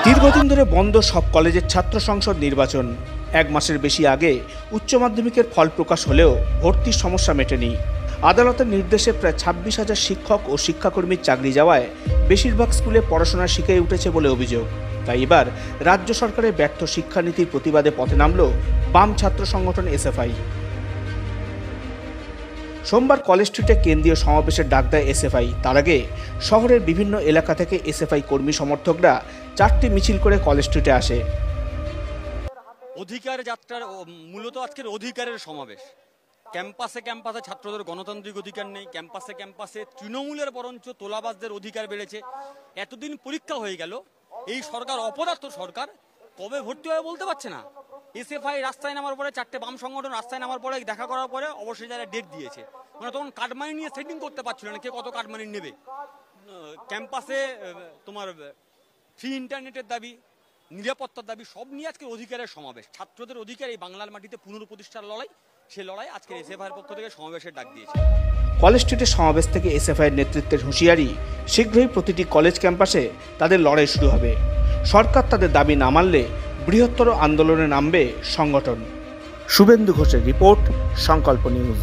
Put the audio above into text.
দীর্ঘদিন ধরে বন্ধ সব কলেজের ছাত্র সংসদ নির্বাচন। এক মাসের বেশি আগে উচ্চ মাধ্যমিকের ফল প্রকাশ হলেও ভর্তির সমস্যা মেটেনি। আদালতের নির্দেশে প্রায় 26,000 শিক্ষক ও শিক্ষাকর্মীর চাকরি যাওয়ায় বেশিরভাগ স্কুলে পড়াশোনা শিখে উঠেছে বলে অভিযোগ। তাই এবার রাজ্য সরকারের ব্যর্থ শিক্ষানীতির প্রতিবাদে পথে নামল বাম ছাত্র সংগঠন এসএফআই। সোমবার কলেজ স্ট্রিটে কেন্দ্রীয় সমাবেশের ডাক দেয় এসএফআই। তার আগে শহরের বিভিন্ন এলাকা থেকে এসএফআই কর্মী সমর্থকরা 4টি মিছিল করে কলেজ স্ট্রিটে আসে। অধিকার যাত্রার মূলত আজকের অধিকারের সমাবেশ। ক্যাম্পাসে ক্যাম্পাসে ছাত্রদের গণতান্ত্রিক অধিকার নেই, ক্যাম্পাসে ক্যাম্পাসে তৃণমূলের বরঞ্চ তোলাবাজদের অধিকার বেড়েছে। এতদিন পরীক্ষা হয়ে গেল, এই সরকার অপদার্থ সরকার কবে ভর্তি হবে বলতে পারছে না। এসএফআই রাস্তায় নামার পরে, 4টে বাম সংগঠন রাস্তায় নামার পরে দেখা করার পরে অবশ্যই যারা ডেট দিয়েছে, মানে তখন কাটমানি নিয়ে সেটিং করতে পারছিল না কে কত কাটমানি নেবে। ক্যাম্পাসে তোমার ফ্রি ইন্টারনেটের দাবি, নিরাপত্তার দাবি সব নিয়ে আজকে অধিকারের সমাবেশ। ছাত্রদের অধিকার এই বাংলার মাটিতে পুনঃপ্রতিষ্ঠার লড়াই, সে লড়াই আজকে এসএফআইয়ের পক্ষ থেকে সমাবেশের ডাক দিয়েছে। কলেজ স্ট্রিটের সমাবেশ থেকে এসএফআইয়ের নেতৃত্বের হুঁশিয়ারি, শীঘ্রই প্রতিটি কলেজ ক্যাম্পাসে তাদের লড়াই শুরু হবে। সরকার তাদের দাবি না মানলে বৃহত্তর আন্দোলনে নামবে সংগঠন। শুভেন্দু ঘোষের রিপোর্ট, সংকল্প নিউজ।